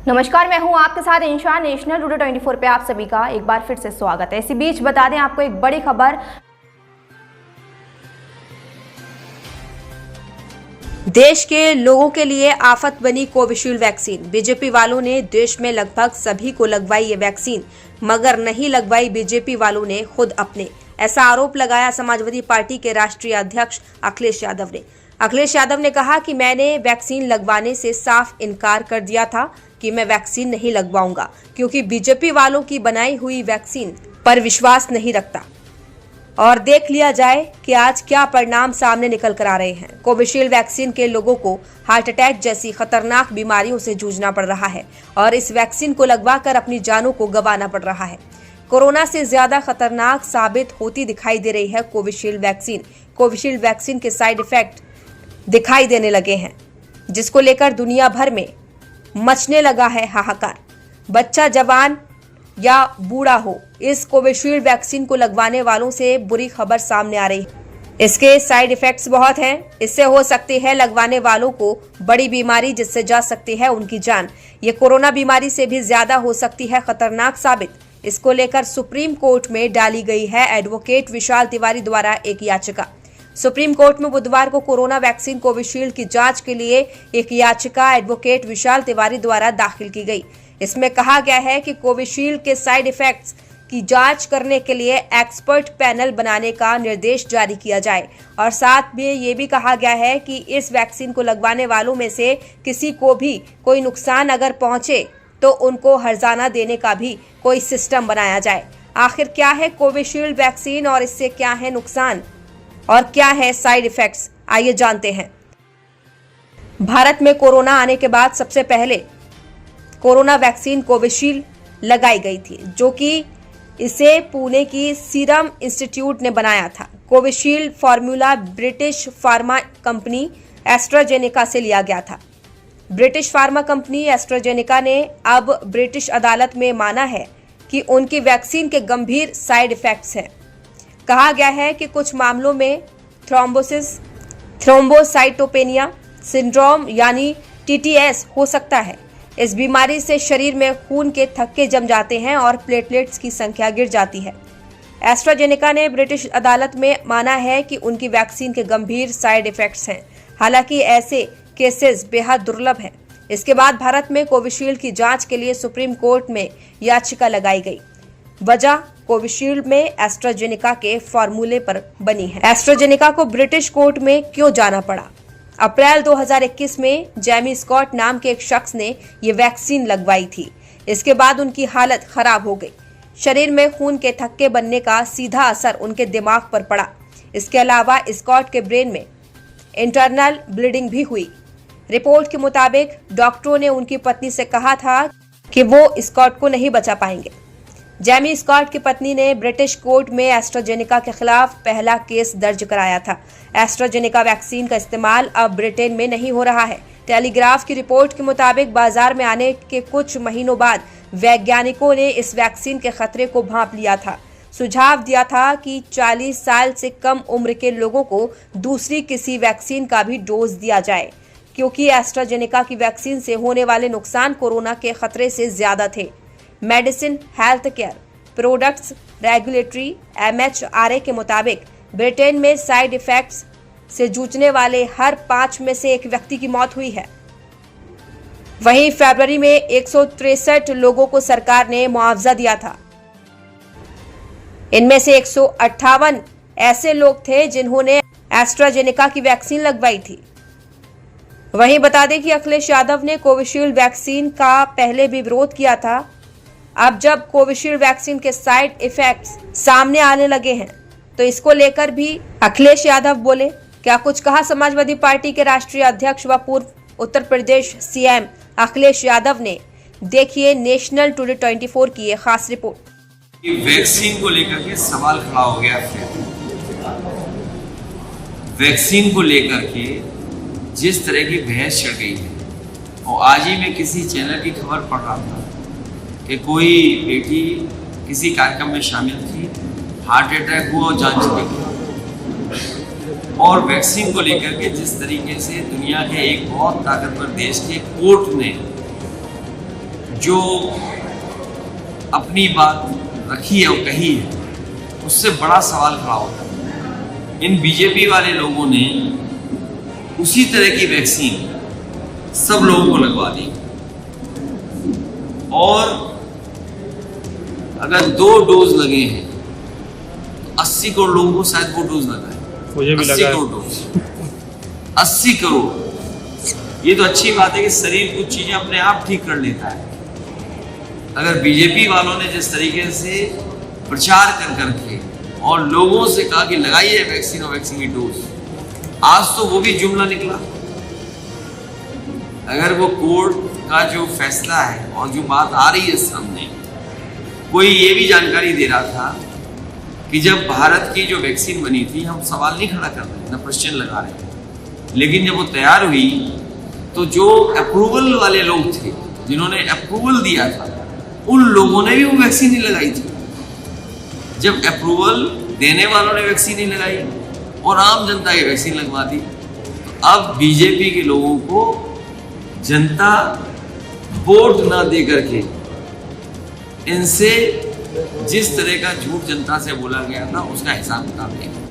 नमस्कार, मैं हूं आपके साथ इंशा। नेशनल टुडे 24 पे आप सभी का एक बार फिर से स्वागत है। इसी बीच बता दें आपको एक बड़ी खबर। देश के लोगों के लिए आफत बनी कोविशील्ड वैक्सीन। बीजेपी वालों ने देश में लगभग सभी को लगवाई ये वैक्सीन, मगर नहीं लगवाई बीजेपी वालों ने खुद अपने। ऐसा आरोप लगाया समाजवादी पार्टी के राष्ट्रीय अध्यक्ष अखिलेश यादव ने। अखिलेश यादव ने कहा कि मैंने वैक्सीन लगवाने से साफ इनकार कर दिया था कि मैं वैक्सीन नहीं लगवाऊंगा, क्योंकि बीजेपी वालों की बनाई हुई वैक्सीन पर विश्वास नहीं रखता। और देख लिया जाए कि आज क्या परिणाम सामने निकल कर आ रहे हैं। कोविशील्ड वैक्सीन के लोगों को हार्ट अटैक जैसी खतरनाक बीमारियों से जूझना पड़ रहा है और इस वैक्सीन को लगवाकर अपनी जानों को गंवाना पड़ रहा है। कोरोना से ज्यादा खतरनाक साबित होती दिखाई दे रही है कोविशील्ड वैक्सीन। कोविशील्ड वैक्सीन के साइड इफेक्ट दिखाई देने लगे हैं, जिसको लेकर दुनिया भर में मचने लगा है हाहाकार। बच्चा, जवान या बूढ़ा हो, इस कोविशील्ड वैक्सीन को लगवाने वालों से बुरी खबर सामने आ रही है। इसके साइड इफेक्ट्स बहुत हैं। इससे हो सकती है लगवाने वालों को बड़ी बीमारी, जिससे जा सकती है उनकी जान। ये कोरोना बीमारी से भी ज्यादा हो सकती है खतरनाक साबित। इसको लेकर सुप्रीम कोर्ट में डाली गई है एडवोकेट विशाल तिवारी द्वारा एक याचिका। सुप्रीम कोर्ट में बुधवार को कोरोना वैक्सीन कोविशील्ड की जांच के लिए एक याचिका एडवोकेट विशाल तिवारी द्वारा दाखिल की गई। इसमें कहा गया है कि कोविशील्ड के साइड इफेक्ट्स की जांच करने के लिए एक्सपर्ट पैनल बनाने का निर्देश जारी किया जाए और साथ में ये भी कहा गया है कि इस वैक्सीन को लगवाने वालों में से किसी को भी कोई नुकसान अगर पहुंचे तो उनको हर्जाना देने का भी कोई सिस्टम बनाया जाए। आखिर क्या है कोविशील्ड वैक्सीन और इससे क्या है नुकसान और क्या है साइड इफेक्ट्स, आइए जानते हैं। भारत में कोरोना आने के बाद सबसे पहले कोरोना वैक्सीन कोविशील्ड लगाई गई थी, जो कि इसे पुणे की सीरम इंस्टीट्यूट ने बनाया था। Covishield formula British pharma company AstraZeneca से लिया गया था। ब्रिटिश फार्मा कंपनी एस्ट्राजेनेका ने अब ब्रिटिश अदालत में माना है कि उनकी वैक्सीन के गंभीर साइड इफेक्ट्स हैं। कहा गया है कि कुछ मामलों में थ्रोम्बोसाइटोपेनिया सिंड्रोम यानी टीटीएस हो सकता है। इस बीमारी से शरीर में खून के थक्के जम जाते हैं और प्लेटलेट्स की संख्या गिर जाती है। एस्ट्राजेनेका ने ब्रिटिश अदालत में माना है कि उनकी वैक्सीन के गंभीर साइड इफेक्ट्स हैं। हालांकि ऐसे केसेस बेहद दुर्लभ हैं। इसके बाद भारत में कोविशील्ड की जांच के लिए सुप्रीम कोर्ट में याचिका लगाई गई। वजह कोविशील्ड में एस्ट्राजेनेका के फॉर्मूले पर बनी है। एस्ट्राजेनेका को ब्रिटिश कोर्ट में क्यों जाना पड़ा? अप्रैल 2021 में जेमी स्कॉट नाम के एक शख्स ने ये वैक्सीन लगवाई थी। इसके बाद उनकी हालत खराब हो गई। शरीर में खून के थक्के बनने का सीधा असर उनके दिमाग पर पड़ा। इसके अलावा स्कॉट के ब्रेन में इंटरनल ब्लीडिंग भी हुई। रिपोर्ट के मुताबिक डॉक्टरों ने उनकी पत्नी से कहा था कि वो स्कॉट को नहीं बचा पाएंगे। जेमी स्कॉट की पत्नी ने ब्रिटिश कोर्ट में एस्ट्राजेनेका के खिलाफ पहला केस दर्ज कराया था। एस्ट्राजेनेका वैक्सीन का इस्तेमाल अब ब्रिटेन में नहीं हो रहा है। टेलीग्राफ की रिपोर्ट के मुताबिक बाजार में आने के कुछ महीनों बाद वैज्ञानिकों ने इस वैक्सीन के खतरे को भांप लिया था। सुझाव दिया था कि 40 साल से कम उम्र के लोगों को दूसरी किसी वैक्सीन का भी डोज दिया जाए, क्योंकि एस्ट्राजेनेका की वैक्सीन से होने वाले नुकसान कोरोना के खतरे से ज्यादा थे। Medicine health care products regulatory MHRA के मुताबिक ब्रिटेन में साइड इफेक्ट्स से जूझने वाले हर 5 में से एक व्यक्ति की मौत हुई है। वहीं फरवरी में 163 लोगों को सरकार ने मुआवजा दिया था। इनमें से 158 ऐसे लोग थे जिन्होंने एस्ट्राजेनेका की वैक्सीन लगवाई थी। वहीं बता दें कि अखिलेश यादव ने कोविशील्ड वैक्सीन का पहले भी विरोध किया था। अब जब कोविशील्ड वैक्सीन के साइड इफेक्ट्स सामने आने लगे हैं, तो इसको लेकर भी अखिलेश यादव बोले। क्या कुछ कहा समाजवादी पार्टी के राष्ट्रीय अध्यक्ष व पूर्व उत्तर प्रदेश CM अखिलेश यादव ने। देखिए नेशनल टुडे 24 की ये खास रिपोर्ट। वैक्सीन को लेकर के सवाल खड़ा हो गया है। वैक्सीन को लेकर के जिस तरह की बहस चढ़ गई है, और आज ही मैं किसी चैनल की खबर पढ़ रहा था कि कोई बेटी किसी कार्यक्रम में शामिल थी, हार्ट अटैक हुआ और जान चली गई। और वैक्सीन को लेकर के जिस तरीके से दुनिया के एक बहुत ताकतवर देश के कोर्ट ने जो अपनी बात रखी है और कही है, उससे बड़ा सवाल खड़ा होता है। इन बीजेपी वाले लोगों ने उसी तरह की वैक्सीन सब लोगों को लगवा दी, और अगर 2 डोज लगे हैं तो 80 करोड़ लोगों को शायद वो डोज लगा है। मुझे भी 80 लगा करोड़ डोज, 80 करोड़। ये तो अच्छी बात है कि शरीर कुछ चीजें अपने आप ठीक कर लेता है। अगर बीजेपी वालों ने जिस तरीके से प्रचार कर करके और लोगों से कहा कि लगाइए वैक्सीन और वैक्सीन की डोज, आज तो वो भी जुमला निकला। अगर वो कोर्ट का जो फैसला है और जो बात आ रही है सामने, कोई ये भी जानकारी दे रहा था कि जब भारत की जो वैक्सीन बनी थी, हम सवाल नहीं खड़ा कर रहे, न क्वेश्चन लगा रहे, लेकिन जब वो तैयार हुई तो जो अप्रूवल वाले लोग थे, जिन्होंने अप्रूवल दिया था, उन लोगों ने भी वो वैक्सीन नहीं लगाई थी। जब अप्रूवल देने वालों ने वैक्सीन नहीं लगाई और आम जनता की वैक्सीन लगवा दी, तो अब बीजेपी के लोगों को जनता वोट ना दे करके इनसे जिस तरह का झूठ जनता से बोला गया था, उसका हिसाब किताब देगा।